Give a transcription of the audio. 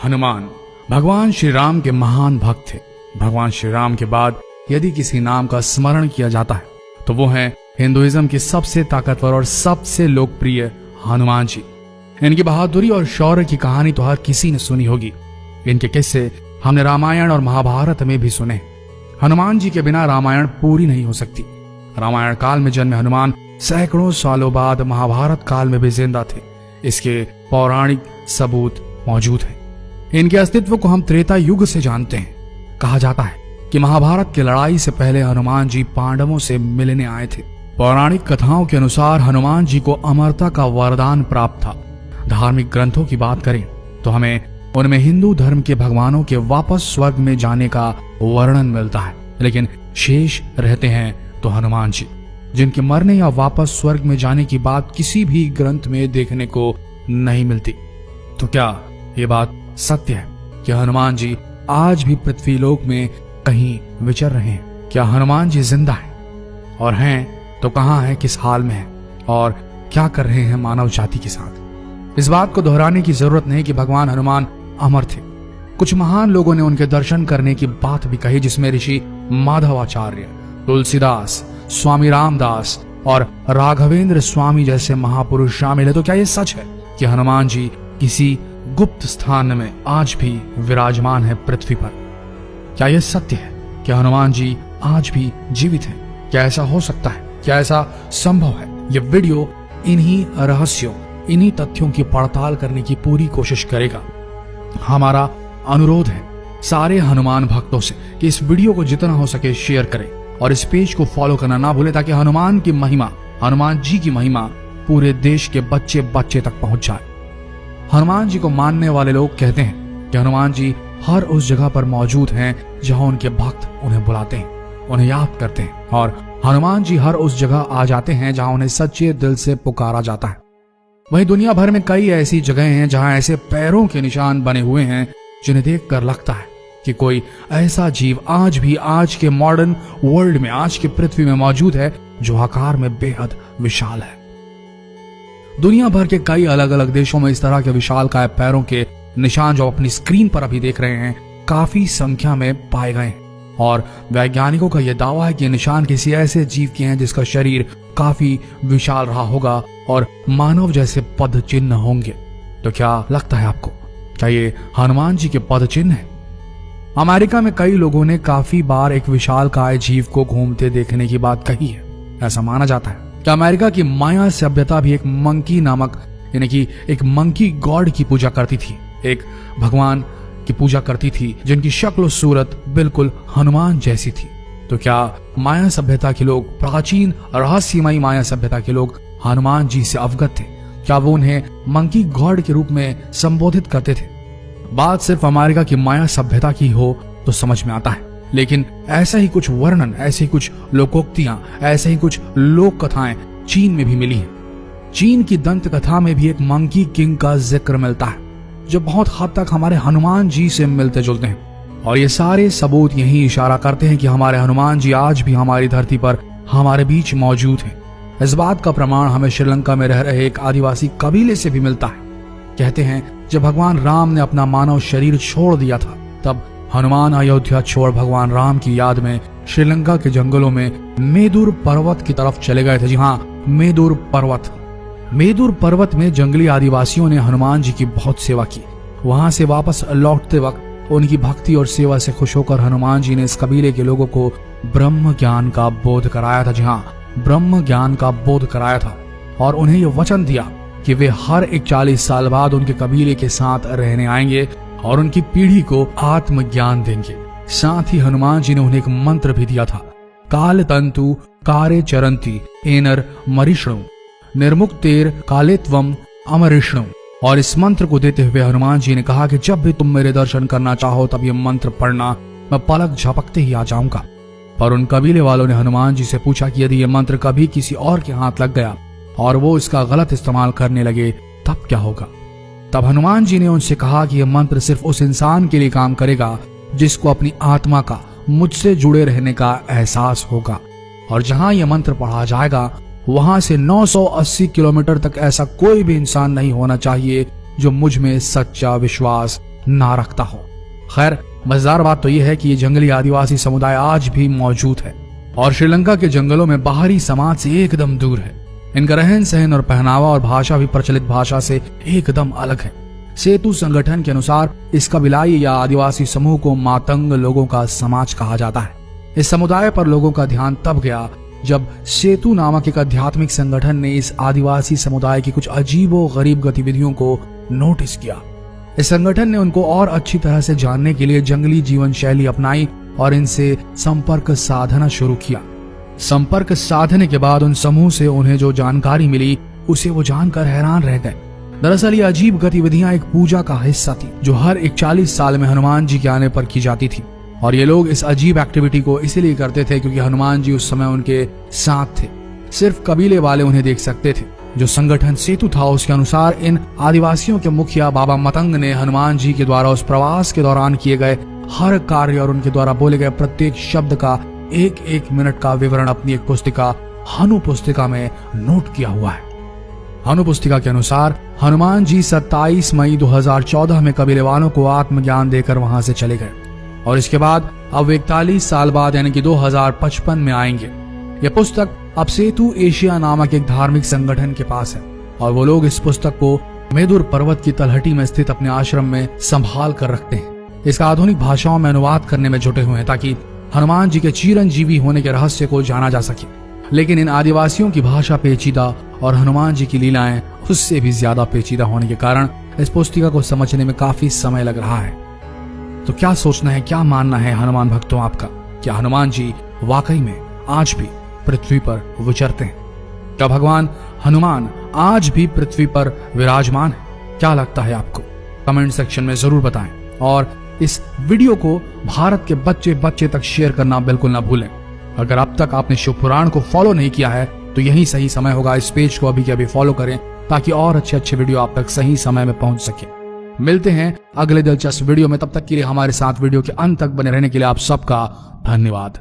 हनुमान भगवान श्री राम के महान भक्त थे। भगवान श्री राम के बाद यदि किसी नाम का स्मरण किया जाता है तो वो है हिंदुइज्म के सबसे ताकतवर और सबसे लोकप्रिय हनुमान जी। इनकी बहादुरी और शौर्य की कहानी तो हर किसी ने सुनी होगी। इनके किस्से हमने रामायण और महाभारत में भी सुने। हनुमान जी के बिना रामायण पूरी नहीं हो सकती। रामायण काल में जन्मे हनुमान सैकड़ों सालों बाद महाभारत काल में भी जिंदा थे। इसके पौराणिक सबूत मौजूद हैं। इनके अस्तित्व को हम त्रेता युग से जानते हैं। कहा जाता है कि महाभारत की लड़ाई से पहले हनुमान जी पांडवों से मिलने आए थे। पौराणिक कथाओं के अनुसार हनुमान जी को अमरता का वरदान प्राप्त था। धार्मिक ग्रंथों की बात करें तो हमें उनमें हिंदू धर्म के भगवानों के वापस स्वर्ग में जाने का वर्णन मिलता है, लेकिन शेष रहते हैं तो हनुमान जी, जिनके मरने या वापस स्वर्ग में जाने की बात किसी भी ग्रंथ में देखने को नहीं मिलती। तो क्या ये बात सत्य है कि हनुमान जी आज भी पृथ्वीलोक में कहीं विचर रहे हैं? क्या हनुमान जी जिंदा हैं? और हैं तो कहां हैं, किस हाल में हैं और क्या कर रहे हैं मानव जाति के साथ? इस बात को दोहराने की जरूरत नहीं कि भगवान हनुमान अमर थे। कुछ महान लोगों ने उनके दर्शन करने की बात भी कही, जिसमें ऋषि माधवाचार्य, तुलसीदास, स्वामी रामदास और राघवेंद्र स्वामी जैसे महापुरुष शामिल है। तो क्या यह सच है कि हनुमान जी किसी गुप्त स्थान में आज भी विराजमान है पृथ्वी पर? क्या यह सत्य है कि हनुमान जी आज भी जीवित हैं? क्या ऐसा हो सकता है? क्या ऐसा संभव है? यह वीडियो इन्हीं रहस्यों, इन्हीं तथ्यों की पड़ताल करने की पूरी कोशिश करेगा। हमारा अनुरोध है सारे हनुमान भक्तों से कि इस वीडियो को जितना हो सके शेयर करें और इस पेज को फॉलो करना ना भूलें, ताकि हनुमान की महिमा, हनुमान जी की महिमा पूरे देश के बच्चे बच्चे तक पहुंच जाए। हनुमान जी को मानने वाले लोग कहते हैं कि हनुमान जी हर उस जगह पर मौजूद हैं जहां उनके भक्त उन्हें बुलाते हैं, उन्हें याद करते हैं, और हनुमान जी हर उस जगह आ जाते हैं जहां उन्हें सच्चे दिल से पुकारा जाता है। वहीं दुनिया भर में कई ऐसी जगह हैं जहां ऐसे पैरों के निशान बने हुए हैं जिन्हें देखकर लगता है कि कोई ऐसा जीव आज भी आज के मॉडर्न वर्ल्ड में, आज की पृथ्वी में मौजूद है जो आकार में बेहद विशाल है। दुनिया भर के कई अलग अलग देशों में इस तरह के विशालकाय पैरों के निशान जो अपनी स्क्रीन पर अभी देख रहे हैं काफी संख्या में पाए गए हैं, और वैज्ञानिकों का यह दावा है कि निशान किसी ऐसे जीव के हैं जिसका शरीर काफी विशाल रहा होगा और मानव जैसे पद चिन्ह होंगे। तो क्या लगता है आपको, क्या ये हनुमान जी के पद चिन्ह हैं? अमेरिका में कई लोगों ने काफी बार एक विशालकाय जीव को घूमते देखने की बात कही है। ऐसा माना जाता है कि अमेरिका की माया सभ्यता भी एक मंकी नामक, यानी कि एक मंकी गॉड की पूजा करती थी, एक भगवान की पूजा करती थी जिनकी शक्ल और सूरत बिल्कुल हनुमान जैसी थी। तो क्या माया सभ्यता के लोग, प्राचीन रहस्यमयी माया सभ्यता के लोग हनुमान जी से अवगत थे? क्या वो उन्हें मंकी गॉड के रूप में संबोधित करते थे? बात सिर्फ अमेरिका की माया सभ्यता की हो तो समझ में आता है, लेकिन ऐसा ही कुछ वर्णन, ऐसे ही कुछ लोकोक्तियां, ऐसे ही कुछ लोक कथाएं चीन में भी मिली हैं। चीन की दंत कथा में भी एक मंकी किंग का जिक्र मिलता है जो बहुत हद तक हमारे हनुमान जी से मिलते जुलते हैं, और ये सारे सबूत यही इशारा करते हैं कि हमारे हनुमान जी आज भी हमारी धरती पर हमारे बीच मौजूद हैं। इस बात का प्रमाण हमें श्रीलंका में रह रहे एक आदिवासी कबीले से भी मिलता है। कहते हैं जब भगवान राम ने अपना मानव शरीर छोड़ दिया था, तब हनुमान अयोध्या छोड़ भगवान राम की याद में श्रीलंका के जंगलों में मेदुर पर्वत की तरफ चले गए थे। जी हाँ, मेदुर पर्वत। मेदुर पर्वत में जंगली आदिवासियों ने हनुमान जी की बहुत सेवा की। वहां से वापस लौटते वक्त उनकी भक्ति और सेवा से खुश होकर हनुमान जी ने इस कबीले के लोगों को ब्रह्म ज्ञान का बोध कराया था। जी हाँ, ब्रह्म ज्ञान का बोध कराया था, और उन्हें यह वचन दिया कि वे हर एक 40 साल बाद उनके कबीले के साथ रहने आएंगे और उनकी पीढ़ी को आत्मज्ञान देंगे। साथ ही हनुमान जी ने उन्हें एक मंत्र भी दिया था, काल तंतु कारे चरंती एनर मरिष्णु निर्मुक्तेर कालेत्वम अमरिष्णु। और इस मंत्र को देते हुए हनुमान जी ने कहा कि जब भी तुम मेरे दर्शन करना चाहो तब ये मंत्र पढ़ना, मैं पलक झपकते ही आ जाऊंगा। पर उन कबीले वालों ने हनुमान जी से पूछा कि यदि ये मंत्र कभी किसी और के हाथ लग गया और वो इसका गलत इस्तेमाल करने लगे तब क्या होगा? तब हनुमान जी ने उनसे कहा कि यह मंत्र सिर्फ उस इंसान के लिए काम करेगा जिसको अपनी आत्मा का मुझसे जुड़े रहने का एहसास होगा, और जहां यह मंत्र पढ़ा जाएगा वहां से 980 किलोमीटर तक ऐसा कोई भी इंसान नहीं होना चाहिए जो मुझ में सच्चा विश्वास ना रखता हो। खैर, मजेदार बात तो यह है कि ये जंगली आदिवासी समुदाय आज भी मौजूद है और श्रीलंका के जंगलों में बाहरी समाज से एकदम दूर है। इनका रहन सहन और पहनावा और भाषा भी प्रचलित भाषा से एकदम अलग है। सेतु संगठन के अनुसार इस कबीलाई या आदिवासी समूह को मातंग लोगों का समाज कहा जाता है। इस समुदाय पर लोगों का ध्यान तब गया जब सेतु नामक एक आध्यात्मिक संगठन ने इस आदिवासी समुदाय की कुछ अजीबो गरीब गतिविधियों को नोटिस किया। इस संगठन ने उनको और अच्छी तरह से जानने के लिए जंगली जीवन शैली अपनाई और इनसे संपर्क साधना शुरू किया। संपर्क साधने के बाद उन समूह से उन्हें जो जानकारी मिली उसे वो जानकर हैरान रह गए। दरअसल ये अजीब गतिविधियां एक पूजा का हिस्सा थी जो हर 41 साल में हनुमान जी के आने पर की जाती थी और ये लोग इस अजीब एक्टिविटी को इसलिए करते थे क्योंकि हनुमान जी उस समय उनके साथ थे। सिर्फ कबीले वाले उन्हें देख सकते थे। जो संगठन सेतु था उसके अनुसार इन आदिवासियों के मुखिया बाबा मतंग ने हनुमान जी के द्वारा उस प्रवास के दौरान किए गए हर कार्य और उनके द्वारा बोले गए प्रत्येक शब्द का एक मिनट का विवरण अपनी एक पुस्तिका हनु पुस्तिका में नोट किया हुआ है। हनु पुस्तिका के अनुसार हनुमान जी 27 मई 2014 में कबीले वालों को आत्मज्ञान देकर वहां से चले गए और इसके बाद अब 41 साल बाद यानी कि 2055 में आएंगे। यह पुस्तक अब सेतु एशिया नामक एक धार्मिक संगठन के पास है और वो लोग इस पुस्तक को मेदुर पर्वत की तलहटी में स्थित अपने आश्रम में संभाल कर रखते हैं। इसका आधुनिक भाषाओं में अनुवाद करने में जुटे हुए हैं ताकि हनुमान जी के चिरंजीवी होने के रहस्य को जाना जा सके। लेकिन इन आदिवासियों की भाषा पेचीदा और हनुमान जी की लीलाएं उससे भी ज्यादा पेचीदा होने के कारण इस पुस्तिका को समझने में काफी समय लग रहा है। तो क्या सोचना है, क्या मानना है हनुमान भक्तों आपका? क्या हनुमान जी वाकई में आज भी पृथ्वी पर विचरते हैं? क्या भगवान हनुमान आज भी पृथ्वी पर विराजमान है? क्या लगता है आपको? कमेंट सेक्शन में जरूर बताएं और इस वीडियो को भारत के बच्चे बच्चे तक शेयर करना बिल्कुल ना भूलें। अगर अब तक आपने शिव पुराण को फॉलो नहीं किया है तो यही सही समय होगा। इस पेज को अभी के अभी फॉलो करें ताकि और अच्छे वीडियो आप तक सही समय में पहुंच सके। मिलते हैं अगले दिलचस्प वीडियो में, तब तक के लिए हमारे साथ वीडियो के अंत तक बने रहने के लिए आप सबका धन्यवाद।